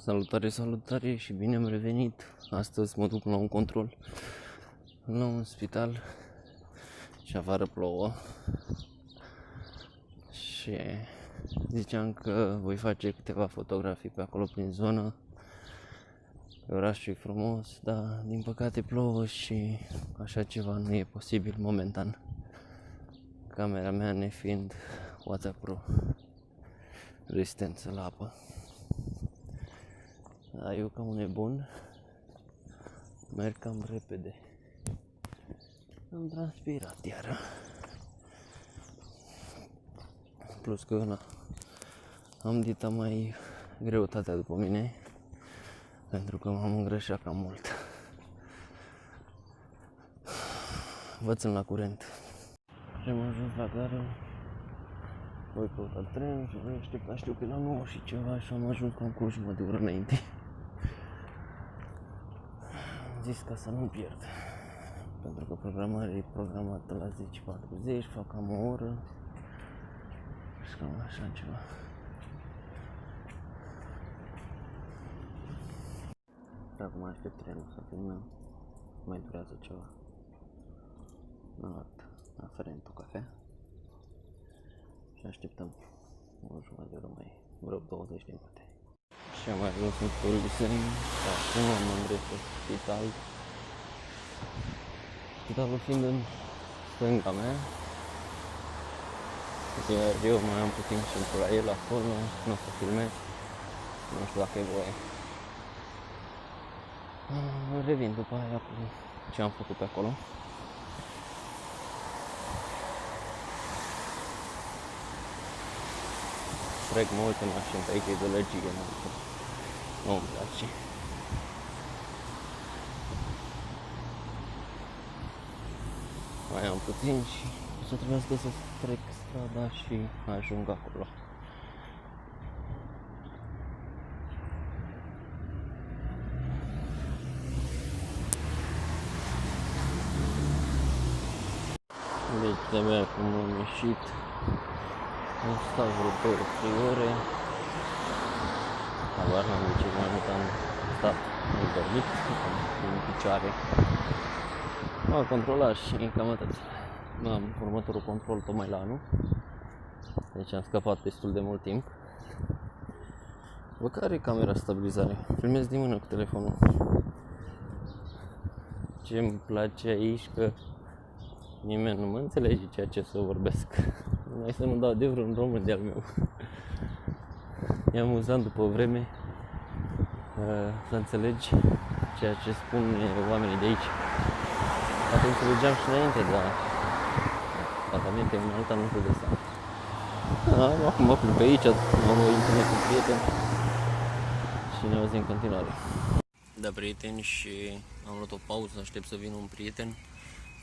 Salutare, salutare și bine am revenit. Astăzi mă duc la un control la un spital și afară plouă și ziceam că voi face câteva fotografii pe acolo prin zonă. Orașul e frumos, dar din păcate plouă și așa ceva nu e posibil momentan. Camera mea nefiind waterproof, rezistență la apă. Dar eu ca un nebun merg cam repede. Am transpirat iară. Plus că am dita mai greutatea după mine, pentru că m-am îngrășat cam mult. Vă țin la curent. Și am ajuns la gară. Voi căuta trenul și voi aștepta, știu că la 9 și ceva și am ajuns cam cu o jumătate de oră înainte. Am zis ca să nu pierd, pentru că programarea e programată la 10:40, fac cam o oră și cam așa ceva. Acum aștept trenul să vină, mai durează ceva. Am luat aferent o cafea și așteptăm o jumătate de oră, mai vreo 20 de minute. Și am ajuns în Tulisen și acum mă îndrept pe spital. Spitalul fiind în stânga mea, iar eu mai am puțin și la el acolo, nu o să filmez, nu știu dacă e voie. Revin după aia cu ce am făcut pe acolo. Trec multe mașini pe aici, e de lăgie, nu-mi place. Mai am puțin și o să trebuiască să trec strada și ajung acolo. Deci de-abia acum am ieșit. Am stat vreo 2-3 ore. Abar n-am de ce mai mult am stat, am dormit, în picioare. M-am controlat și cam atât. Am următorul control tocmai la anul. Deci am scăpat destul de mult timp. Bă, care e camera stabilizare? Filmez din mână cu telefonul. Ce îmi place aici că nimeni nu mă înțelege ceea ce să vorbesc. Mai să nu dau de vreun român de-al meu. E amuzant după o vreme să înțelegi ceea ce spun oamenii de aici. Poate înțelegeam și înainte, dar apartamente în alta nu te dă seama. Acum mă plec pe aici, am o întâlnire cu prieteni și ne auzim în continuare. Da, prieteni, și am luat o pauză, aștept să vină un prieten.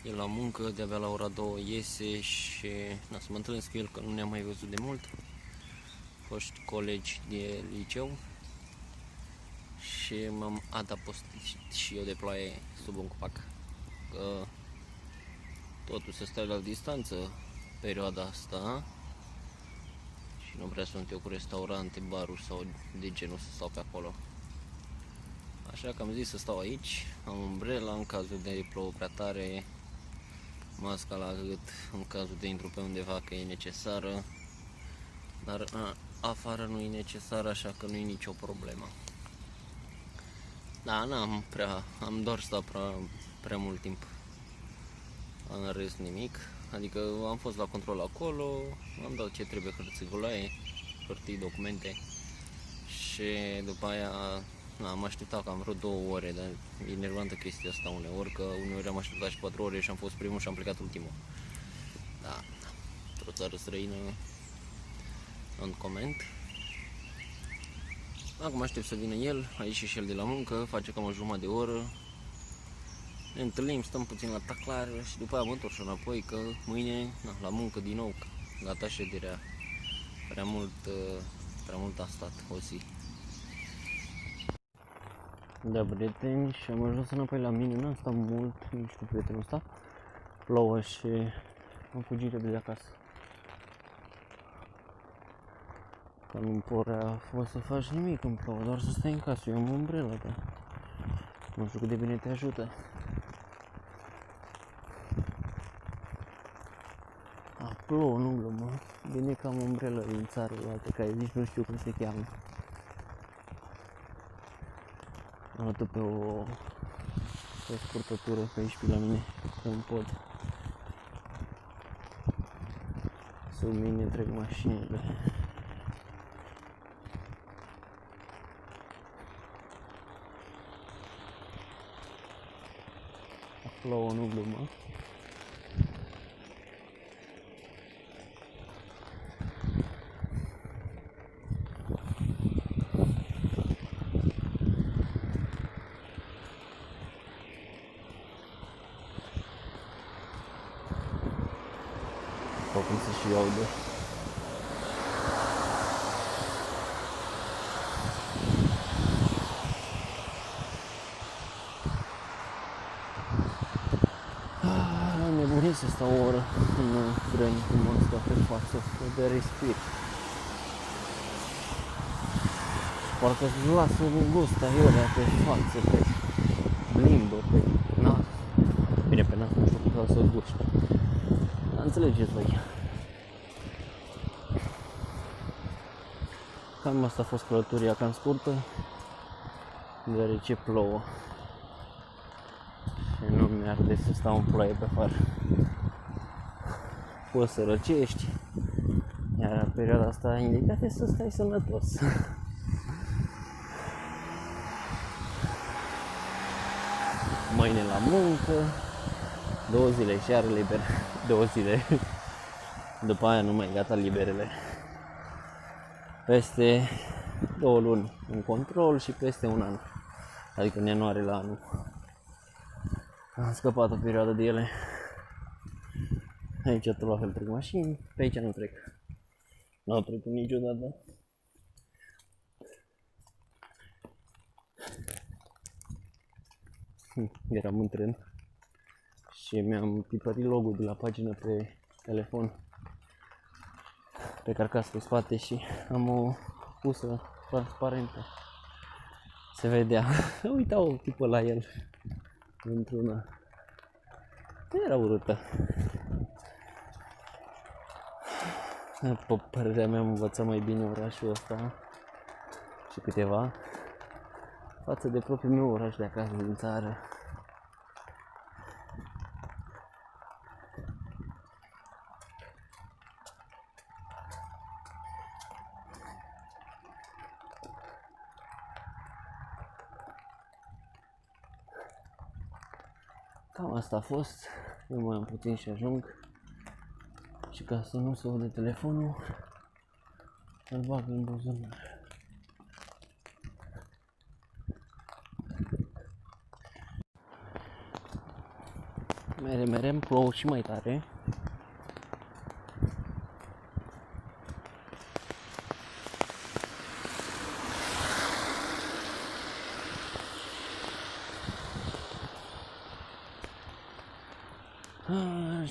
E la muncă, de-abia la ora 2 iese și să mă întâlnesc cu el, că nu ne-am mai văzut de mult. Foști colegi de liceu și m-am adăpostit și eu de ploaie sub un copac. Că totul se stă la distanță perioada asta și nu prea sunt eu cu restaurante, baruri sau de genul să stau pe acolo. Așa că am zis să stau aici, am umbrela în cazul de plouă prea tare, masca la gât în cazul de intru pe undeva că e necesară, dar afară nu e necesară, așa că nu e nicio problemă. Da, am doar stat prea mult timp, în rest nimic, adică am fost la control acolo, am dat ce trebuie, hârțigulaie, hârtii, documente și după aia am așteptat cam vreo 2 ore, dar e enervantă chestia asta uneori, că uneori am așteptat și 4 ore și am fost primul și am plecat ultimul. Da, într-o țară străină, în coment. Acum aștept să vină el, a ieșit și el de la muncă, face cam o jumătate de oră. Ne întâlnim, stăm puțin la taclară și după aia mă întorc și înapoi, că mâine la muncă din nou, gata șederea. Prea mult a stat o zi. Da, prieteni, și am ajuns înapoi la mine, n-am stat mult, nici cu prietenul ăsta. Plouă și am fugit repede acasă. Că nu prea poți să faci nimic în plouă, doar să stai în casă. Eu am o umbrelă, dar nu știu cât de bine te ajută. Plouă, nu glumă. Bine că am umbrelă din țară, alte care nici nu știu cum se cheamă. Am luat pe o scurtătură pe aici pe la mine, în pod. Sub mine trec mașinile. Plouă, nu glumă. Sau cum se și audă. Nebunit să stau o oră în tren cu măsca pe față, de respir. Parcă-ți lasă gusta iurea pe față, pe limbă, pe nas. Bine, pe nas nu știu cum să guști. Dar înțelegeți voi. Cam asta a fost călătoria cam scurtă, deoarece plouă. Și nu mi-arde să stau în ploaie pe afară. Poți să răcești, iar în perioada asta indicat să stai sănătos. Mâine la muncă, 2 zile și iar liber, 2 zile. După aia nu mai gata liberele. Peste 2 luni în control și peste 1 an, adică în ianuarie la anul. Am scăpat o perioadă de ele. Aici tot la fel trec mașini, pe aici nu trec. Nu au trecut niciodată. Eram în tren și mi-am tipărit logo-ul de la pagină pe telefon, pe carcasă pe spate și am o pusă transparentă. Se vedea. Uita o tipă la el într-una. Era urâtă. După părerea mea am învățat mai bine orașul ăsta și câteva față de propriul meu oraș de acasă din țară. Cam asta a fost. Eu mai am puțin și ajung. Și ca să nu se aude telefonul, îl bag în buzunar. Mere plouă și mai tare.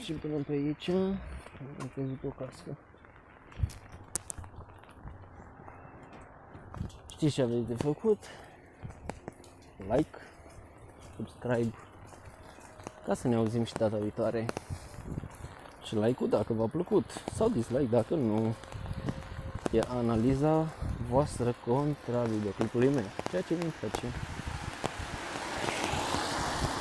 Și până pe aici am văzut o casă. Știți ce aveți de făcut? Like, subscribe, ca să ne auzim și data viitoare. Și like-ul dacă v-a plăcut, sau dislike dacă nu. E analiza voastră contra videoclipului meu, ceea ce mi-mi place.